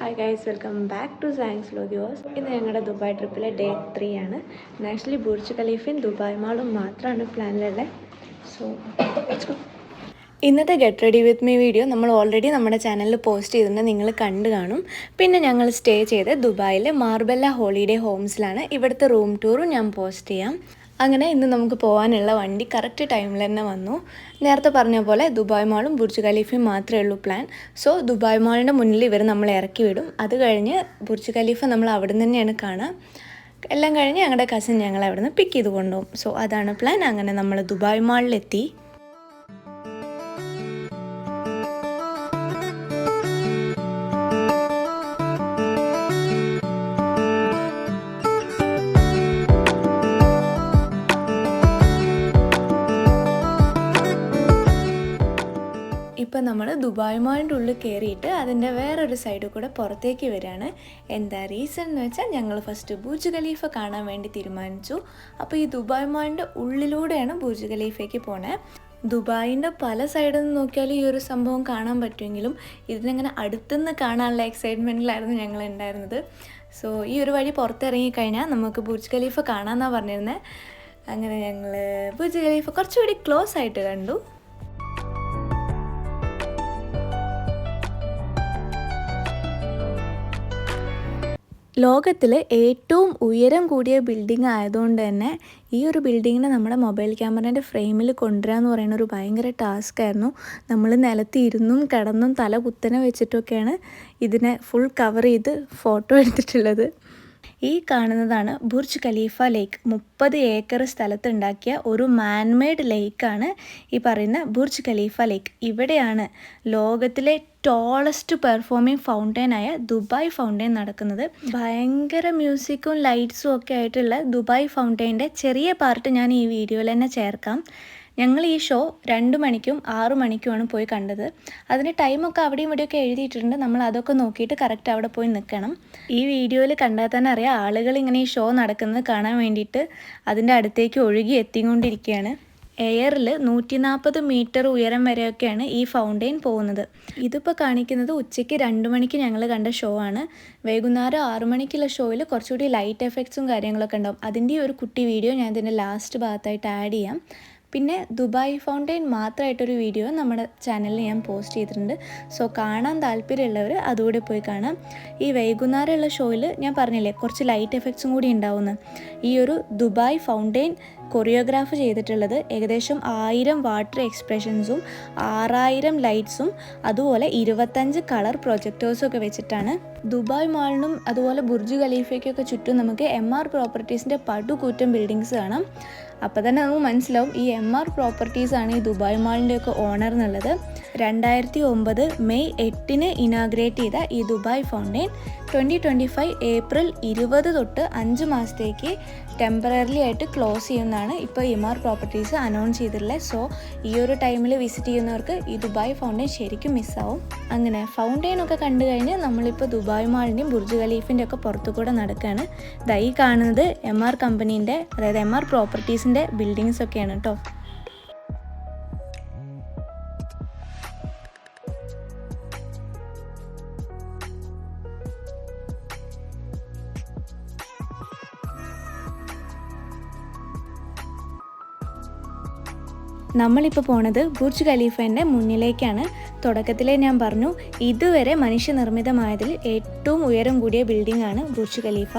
Hi guys, welcome back to science ലോഗ്യോസ്. ഇന്ന് ഞങ്ങളുടെ ദുബായ് ട്രിപ്പിലെ ഡേ 3 ആണ്. ആക്ച്വലി ബുർജ് ഖലീഫയും ദുബായ് മാളും മാത്രമാണ് പ്ലാനിലുള്ളത്. സോ ഇന്നത്തെ get ready with me video നമ്മൾ ഓൾറെഡി നമ്മുടെ ചാനലിൽ പോസ്റ്റ് ചെയ്തിട്ടുണ്ട്, നിങ്ങൾ കണ്ടു കാണും. പിന്നെ ഞങ്ങൾ സ്റ്റേ ചെയ്ത് ദുബായിലെ മാർബെല്ല ഹോളിഡേ ഹോംസിലാണ്. ഇവിടുത്തെ റൂം ടൂറും ഞാൻ പോസ്റ്റ് ചെയ്യാം. അങ്ങനെ ഇന്ന് നമുക്ക് പോകാനുള്ള വണ്ടി കറക്റ്റ് ടൈമിൽ തന്നെ വന്നു. നേരത്തെ പറഞ്ഞ പോലെ ദുബായ് മാളും ബുർജ് ഖലീഫയും മാത്രമേ ഉള്ളൂ പ്ലാൻ. സോ ദുബായ് മാളിൻ്റെ മുന്നിൽ ഇവർ നമ്മളെ ഇറക്കി വിടും. അത് കഴിഞ്ഞ് ബുർജ് ഖലീഫ നമ്മൾ അവിടെ നിന്ന് തന്നെയാണ് കാണുക. എല്ലാം കഴിഞ്ഞ് ഞങ്ങളുടെ കസിൻ ഞങ്ങൾ അവിടെ നിന്ന് പിക്ക് ചെയ്ത് കൊണ്ടുപോകും. സോ അതാണ് പ്ലാൻ. അങ്ങനെ നമ്മൾ ദുബായ് മാളിലെത്തി. ഇപ്പം നമ്മൾ ദുബായ് മാളിൻ്റെ ഉള്ളിൽ കയറിയിട്ട് അതിൻ്റെ വേറൊരു സൈഡിൽ കൂടെ പുറത്തേക്ക് വരികയാണ്. എന്താ റീസൺ എന്ന് വെച്ചാൽ ഞങ്ങൾ ഫസ്റ്റ് ബുർജ് ഖലീഫ കാണാൻ വേണ്ടി തീരുമാനിച്ചു. അപ്പോൾ ഈ ദുബായ് മാളിൻ്റെ ഉള്ളിലൂടെയാണ് ബുർജ് ഖലീഫയ്ക്ക് പോണേ. ദുബായിൻ്റെ പല സൈഡിൽ നിന്ന് നോക്കിയാൽ ഈ ഒരു സംഭവം കാണാൻ പറ്റുമെങ്കിലും ഇതിനെങ്ങനെ അടുത്തുനിന്ന് കാണാനുള്ള എക്സൈറ്റ്മെൻറ്റിലായിരുന്നു ഞങ്ങൾ ഉണ്ടായിരുന്നത്. സോ ഈ ഒരു വഴി പുറത്തിറങ്ങിക്കഴിഞ്ഞാൽ നമുക്ക് ബുർജ് ഖലീഫ കാണാമെന്നാണ് പറഞ്ഞിരുന്നത്. അങ്ങനെ ഞങ്ങൾ ബുർജ് ഖലീഫ കുറച്ചുകൂടി ക്ലോസ് ആയിട്ട് കണ്ടു. ലോകത്തിൽ ഏറ്റവും ഉയരം കൂടിയ ബിൽഡിംഗ് ആയതുകൊണ്ട് തന്നെ ഈ ഒരു ബിൽഡിങ്ങിനെ നമ്മുടെ മൊബൈൽ ക്യാമറേൻ്റെ ഫ്രെയിമിൽ കൊണ്ടുവരിക എന്ന് പറയുന്ന ഒരു ഭയങ്കര ടാസ്ക് ആയിരുന്നു. നമ്മൾ നിലത്ത് ഇരുന്നും കിടന്നും തല കുത്തനെ വെച്ചിട്ടൊക്കെയാണ് ഇതിനെ ഫുൾ കവർ ചെയ്ത് ഫോട്ടോ എടുത്തിട്ടുള്ളത്. ഈ കാണുന്നതാണ് ബുർജ് ഖലീഫ ലേക്ക്. 30 ഏക്കർ സ്ഥലത്തുണ്ടാക്കിയ ഒരു മാൻമെയ്ഡ് ലേക്കാണ് ഈ പറയുന്ന ബുർജ് ഖലീഫ ലേക്ക്. ഇവിടെയാണ് ലോകത്തിലെ ടോളസ്റ്റ് പെർഫോമിംഗ് ഫൗണ്ടെയിനായ ദുബായ് ഫൗണ്ടെയിൻ നടക്കുന്നത്. ഭയങ്കര മ്യൂസിക്കും ലൈറ്റ്സും ഒക്കെ ആയിട്ടുള്ള ദുബായ് ഫൗണ്ടെയിൻ്റെ ചെറിയ പാർട്ട് ഞാൻ ഈ വീഡിയോയിൽ തന്നെ ചേർക്കാം. ഞങ്ങൾ ഈ ഷോ 2 മണിക്കും 6 മണിക്കുമാണ് പോയി കണ്ടത്. അതിന് ടൈമൊക്കെ അവിടെയും ഇവിടെയൊക്കെ എഴുതിയിട്ടുണ്ട്. നമ്മൾ അതൊക്കെ നോക്കിയിട്ട് കറക്റ്റ് അവിടെ പോയി നിൽക്കണം. ഈ വീഡിയോയിൽ കണ്ടാൽ തന്നെ അറിയാം, ആളുകൾ ഇങ്ങനെ ഈ ഷോ നടക്കുന്നത് കാണാൻ വേണ്ടിയിട്ട് അതിൻ്റെ അടുത്തേക്ക് ഒഴുകി എത്തിക്കൊണ്ടിരിക്കുകയാണ്. എയറിൽ 140 മീറ്റർ ഉയരം വരെയൊക്കെയാണ് ഈ ഫൗണ്ടെയിൻ പോകുന്നത്. ഇതിപ്പോൾ കാണിക്കുന്നത് ഉച്ചയ്ക്ക് 2 മണിക്ക് ഞങ്ങൾ കണ്ട ഷോ ആണ്. വൈകുന്നേരം 6 മണിക്കുള്ള ഷോയിൽ കുറച്ചുകൂടി ലൈറ്റ് എഫക്ട്സും കാര്യങ്ങളൊക്കെ ഉണ്ടാവും. അതിൻ്റെ ഒരു കുട്ടി വീഡിയോ ഞാൻ ഇതിൻ്റെ ലാസ്റ്റ് ഭാഗത്തായിട്ട് ആഡ് ചെയ്യാം. പിന്നെ ദുബായ് ഫൗണ്ടെയിൻ മാത്രമായിട്ടൊരു വീഡിയോ നമ്മുടെ ചാനലിൽ ഞാൻ പോസ്റ്റ് ചെയ്തിട്ടുണ്ട്. സോ കാണാൻ താല്പര്യമുള്ളവർ അതുകൂടെ പോയി കാണാം. ഈ വൈകുന്നേരമുള്ള ഷോയിൽ ഞാൻ പറഞ്ഞില്ലേ കുറച്ച് ലൈറ്റ് എഫക്ട്സും കൂടി ഉണ്ടാവുമെന്ന്. ഈ ഒരു ദുബായ് ഫൗണ്ടെയിൻ കൊറിയോഗ്രാഫ് ചെയ്തിട്ടുള്ളത് ഏകദേശം 1000 വാട്ടർ എക്സ്പ്രഷൻസും 6000 ലൈറ്റ്സും അതുപോലെ 25 കളർ പ്രൊജക്ടേഴ്സും ഒക്കെ വെച്ചിട്ടാണ്. ദുബായ് മാളിനും അതുപോലെ ബുർജ് ഖലീഫയ്ക്കൊക്കെ ചുറ്റും നമുക്ക് MR പ്രോപ്പർട്ടീസിൻ്റെ പടുകൂറ്റൻ ബിൽഡിങ്സ് കാണാം. അപ്പോൾ തന്നെ നമുക്ക് മനസ്സിലാവും ഈ MR പ്രോപ്പർട്ടീസാണ് ഈ ദുബായ് മാളിൻ്റെയൊക്കെ ഓണർ എന്നുള്ളത്. 2009 മെയ് 8 ഇനാഗ്രേറ്റ് ചെയ്ത ഈ ദുബായ് ഫൗണ്ടെയിൻ 2025 ഏപ്രിൽ 20 തൊട്ട് 5 മാസത്തേക്ക് ടെമ്പററിലി ആയിട്ട് ക്ലോസ് ചെയ്യുന്നതാണ് ഇപ്പോൾ MR പ്രോപ്പർട്ടീസ് അനൗൺസ് ചെയ്തിട്ടുള്ളത്. സോ ഈ ഒരു ടൈമിൽ വിസിറ്റ് ചെയ്യുന്നവർക്ക് ഈ ദുബായ് ഫൗണ്ടെയിൻ ശരിക്കും മിസ്സാവും. അങ്ങനെ ഫൗണ്ടെയിനൊക്കെ കണ്ടു കഴിഞ്ഞ് നമ്മളിപ്പോൾ ദുബായ് മാളിൻ്റെയും ബുർജ് ഖലീഫിൻ്റെ ഒക്കെ പുറത്തു കൂടെ നടക്കുകയാണ്. ഈ കാണുന്നത് MR കമ്പനീൻ്റെ അതായത് MR പ്രോപ്പർട്ടീസിൻ്റെ ബിൽഡിങ്സ് ഒക്കെയാണ് കേട്ടോ. നമ്മളിപ്പോൾ പോണത് ബുർജ് ഖലീഫേൻ്റെ മുന്നിലേക്കാണ്. തുടക്കത്തിലേ ഞാൻ പറഞ്ഞു ഇതുവരെ മനുഷ്യനിർമ്മിതമായതിൽ ഏറ്റവും ഉയരം കൂടിയ ബിൽഡിംഗ് ആണ് ബുർജ് ഖലീഫ.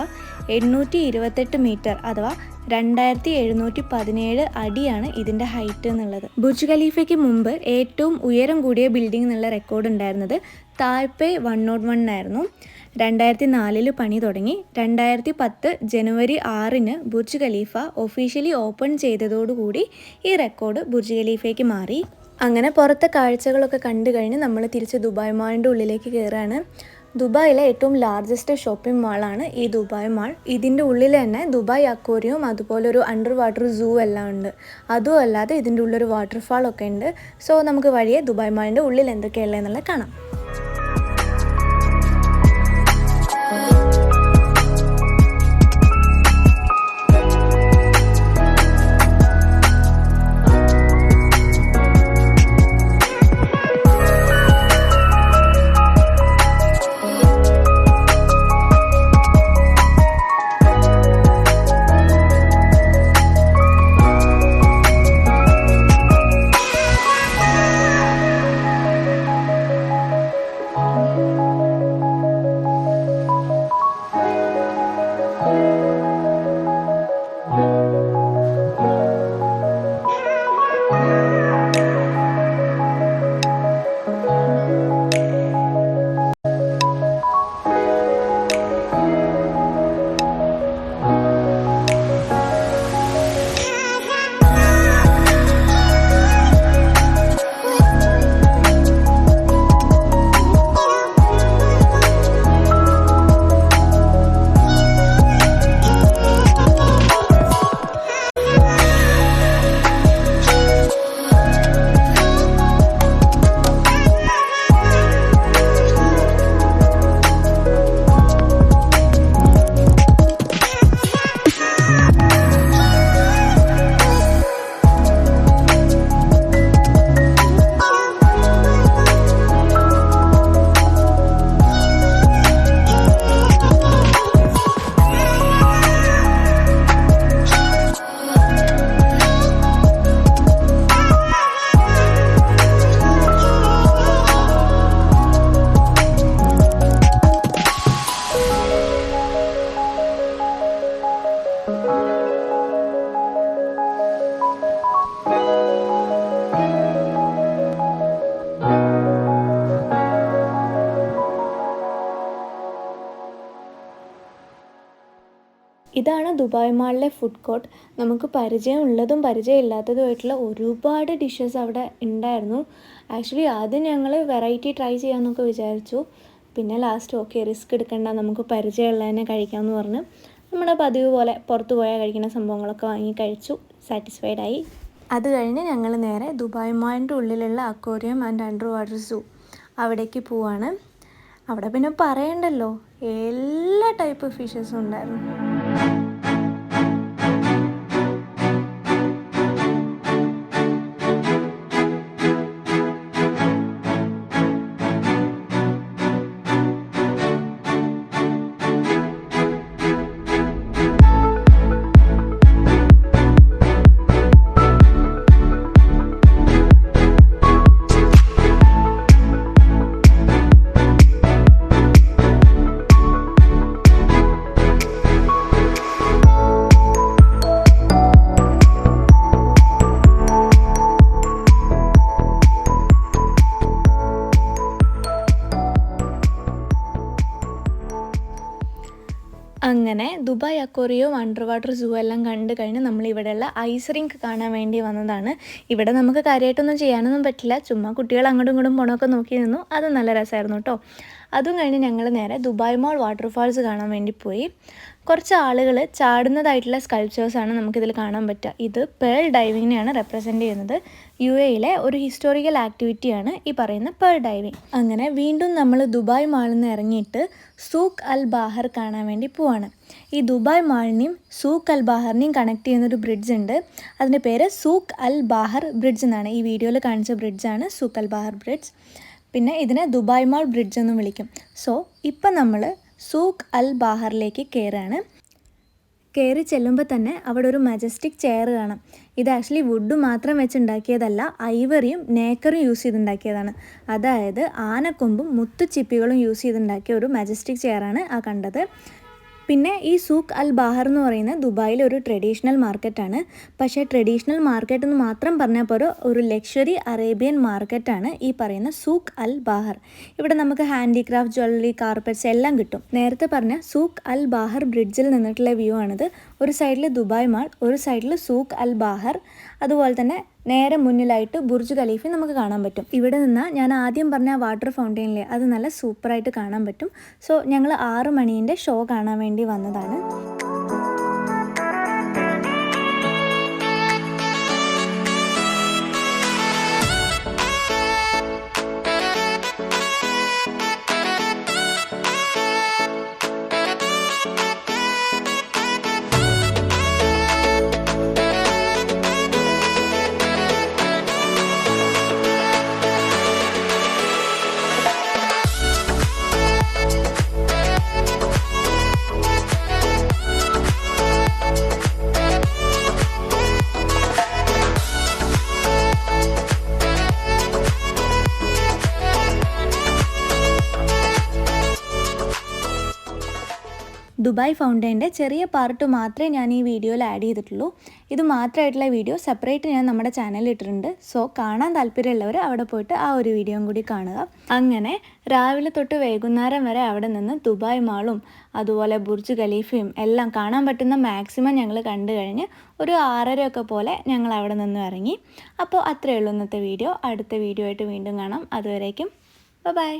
828 മീറ്റർ അഥവാ 2717 അടിയാണ് ഇതിൻ്റെ ഹൈറ്റ് എന്നുള്ളത്. ബുർജ് ഖലീഫയ്ക്ക് മുമ്പ് ഏറ്റവും ഉയരം കൂടിയ ബിൽഡിംഗ് എന്നുള്ള റെക്കോർഡ് ഉണ്ടായിരുന്നത് തായ്പേ 101 ആയിരുന്നു. 2004 പണി തുടങ്ങി. 2010 ജനുവരി 6 ബുർജ് ഖലീഫ ഒഫീഷ്യലി ഓപ്പൺ ചെയ്തതോടുകൂടി ഈ റെക്കോർഡ് ബുർജ് ഖലീഫയ്ക്ക് മാറി. അങ്ങനെ പുറത്തെ കാഴ്ചകളൊക്കെ കണ്ടു കഴിഞ്ഞ് നമ്മൾ തിരിച്ച് ദുബായ് മാളിൻ്റെ ഉള്ളിലേക്ക് കയറുകയാണ്. ദുബായിലെ ഏറ്റവും ലാർജസ്റ്റ് ഷോപ്പിംഗ് മാളാണ് ഈ ദുബായ് മാൾ. ഇതിൻ്റെ ഉള്ളിൽ തന്നെ ദുബായ് അക്വേറിയവും അതുപോലെ ഒരു അണ്ടർ വാട്ടർ സൂ എല്ലാം ഉണ്ട്. അതും അല്ലാതെ ഇതിൻ്റെ ഉള്ളൊരു വാട്ടർഫാളൊക്കെ ഉണ്ട്. സോ നമുക്ക് വഴിയെ ദുബായ് മാളിൻ്റെ ഉള്ളിൽ എന്തൊക്കെയുള്ളതെന്നുള്ളത് കാണാം. ഇതാണ് ദുബായ് മാളിലെ ഫുഡ് കോർട്ട്. നമുക്ക് പരിചയമുള്ളതും പരിചയമില്ലാത്തതുമായിട്ടുള്ള ഒരുപാട് ഡിഷസ് അവിടെ ഉണ്ടായിരുന്നു. ആക്ച്വലി ആദ്യം ഞങ്ങൾ വെറൈറ്റി ട്രൈ ചെയ്യാമെന്നൊക്കെ വിചാരിച്ചു. പിന്നെ ലാസ്റ്റ് ഓക്കെ റിസ്ക് എടുക്കണ്ട, നമുക്ക് പരിചയമുള്ളതിനെ കഴിക്കാമെന്ന് പറഞ്ഞ് നമ്മുടെ പതിവ് പോലെ പുറത്ത് പോയാൽ കഴിക്കുന്ന സംഭവങ്ങളൊക്കെ വാങ്ങി കഴിച്ചു. സാറ്റിസ്ഫൈഡായി. അത് കഴിഞ്ഞ് ഞങ്ങൾ നേരെ ദുബായ് മാളിൻ്റെ ഉള്ളിലുള്ള അക്വേറിയം ആൻഡ് അണ്ടർ വാട്ടർ സൂ അവിടേക്ക് പോവാണ്. അവിടെ പിന്നെ പറയണ്ടല്ലോ, എല്ലാ ടൈപ്പ് ഫിഷസും ഉണ്ടായിരുന്നു. അങ്ങനെ ദുബായ് അക്വേറിയവും അണ്ടർ വാട്ടർ സൂ എല്ലാം കണ്ടു കഴിഞ്ഞ് നമ്മൾ ഇവിടെയുള്ള ഐസ് റിങ്ക് കാണാൻ വേണ്ടി വന്നതാണ്. ഇവിടെ നമുക്ക് കാര്യമായിട്ടൊന്നും ചെയ്യാനൊന്നും പറ്റില്ല, ചുമ്മാ കുട്ടികൾ അങ്ങോട്ടും ഇങ്ങോട്ടും പോണൊക്കെ നോക്കി നിന്നു. അത് നല്ല രസമായിരുന്നു കേട്ടോ. അതും കഴിഞ്ഞ് ഞങ്ങൾ നേരെ ദുബായ് മാൾ വാട്ടർഫാൾസ് കാണാൻ വേണ്ടി പോയി. കുറച്ച് ആളുകൾ ചാടുന്നതായിട്ടുള്ള സ്കൾപ്ചേഴ്സാണ് നമുക്കിതിൽ കാണാൻ പറ്റുക. ഇത് പേൾ ഡൈവിങ്ങിനെയാണ് റെപ്രസെൻ്റ് ചെയ്യുന്നത്. UAE ഒരു ഹിസ്റ്റോറിക്കൽ ആക്ടിവിറ്റിയാണ് ഈ പറയുന്ന പേൾ ഡൈവിങ്. അങ്ങനെ വീണ്ടും നമ്മൾ ദുബായ് മാളിൽ നിന്ന് ഇറങ്ങിയിട്ട് സൂഖ് അൽ ബാഹർ കാണാൻ വേണ്ടി പോവാണ്. ഈ ദുബായ് മാളിനെയും സൂഖ് അൽ ബാഹറിനെയും കണക്ട് ചെയ്യുന്നൊരു ബ്രിഡ്ജ് ഉണ്ട്. അതിൻ്റെ പേര് സൂഖ് അൽ ബാഹർ ബ്രിഡ്ജ് എന്നാണ്. ഈ വീഡിയോയിൽ കാണിച്ച ബ്രിഡ്ജാണ് സൂഖ് അൽ ബാഹർ ബ്രിഡ്ജ്. പിന്നെ ഇതിനെ ദുബായ് മാൾ ബ്രിഡ്ജ് എന്നും വിളിക്കും. സോ ഇപ്പം നമ്മൾ സൂഖ് അൽ ബാഹറിലേക്ക് കയറുകയാണ്. കയറി ചെല്ലുമ്പോൾ തന്നെ അവിടെ ഒരു മജസ്റ്റിക് ചെയർ കാണാം. ഇത് ആക്ച്വലി വുഡ് മാത്രം വെച്ചുണ്ടാക്കിയതല്ല, ഐവറിയും നേക്കറും യൂസ് ചെയ്തുണ്ടാക്കിയതാണ്. അതായത് ആനക്കൊമ്പും മുത്തുച്ചിപ്പികളും യൂസ് ചെയ്തുണ്ടാക്കിയ ഒരു മജസ്റ്റിക് ചെയറാണ് ആ കണ്ടത്. പിന്നെ ഈ സൂഖ് അൽ ബാഹർ എന്ന് പറയുന്നത് ദുബായിലെ ഒരു ട്രഡീഷണൽ മാർക്കറ്റാണ്. പക്ഷേ ട്രഡീഷണൽ മാർക്കറ്റ് എന്ന് മാത്രം പറഞ്ഞാൽ പോരോ, ഒരു ലക്ഷറി അറേബ്യൻ മാർക്കറ്റാണ് ഈ പറയുന്ന സൂഖ് അൽ ബാഹർ. ഇവിടെ നമുക്ക് ഹാൻഡിക്രാഫ്റ്റ്, ജ്വല്ലറി, കാർപ്പറ്റ്സ് എല്ലാം കിട്ടും. നേരത്തെ പറഞ്ഞ സൂഖ് അൽ ബാഹർ ബ്രിഡ്ജിൽ നിന്നിട്ടുള്ള വ്യൂ ആണിത്. ഒരു സൈഡിൽ ദുബായ് മാൾ, ഒരു സൈഡിൽ സൂഖ് അൽ ബാഹർ, അതുപോലെ തന്നെ നേരെ മുന്നിലായിട്ട് ബുർജ് ഖലീഫ നമുക്ക് കാണാൻ പറ്റും. ഇവിടെ നിന്ന് ഞാൻ ആദ്യം പറഞ്ഞ വാട്ടർ ഫൗണ്ടെയിനിലെ അത് നല്ല സൂപ്പറായിട്ട് കാണാൻ പറ്റും. സോ ഞങ്ങൾ 6 മണീൻ്റെ ഷോ കാണാൻ വേണ്ടി വന്നതാണ്. ദുബായ് ഫൗണ്ടെയിൻ്റെ ചെറിയ പാർട്ട് മാത്രമേ ഞാൻ ഈ വീഡിയോയിൽ ആഡ് ചെയ്തിട്ടുള്ളൂ. ഇത് മാത്രമായിട്ടുള്ള വീഡിയോ സെപ്പറേറ്റ് ഞാൻ നമ്മുടെ ചാനലിൽ ഇട്ടിട്ടുണ്ട്. സോ കാണാൻ താല്പര്യമുള്ളവർ അവിടെ പോയിട്ട് ആ ഒരു വീഡിയോയും കൂടി കാണുക. അങ്ങനെ രാവിലെ തൊട്ട് വൈകുന്നേരം വരെ അവിടെ നിന്ന് ദുബായ് മാളും അതുപോലെ ബുർജ് ഖലീഫയും എല്ലാം കാണാൻ പറ്റുന്ന മാക്സിമം ഞങ്ങൾ കണ്ടു കഴിഞ്ഞ് ഒരു 6:30 പോലെ ഞങ്ങൾ അവിടെ നിന്ന് ഇറങ്ങി. അപ്പോൾ അത്രയേ ഉള്ളൂ ഇന്നത്തെ വീഡിയോ. അടുത്ത വീഡിയോ ആയിട്ട് വീണ്ടും കാണാം. അതുവരേക്കും ബൈ.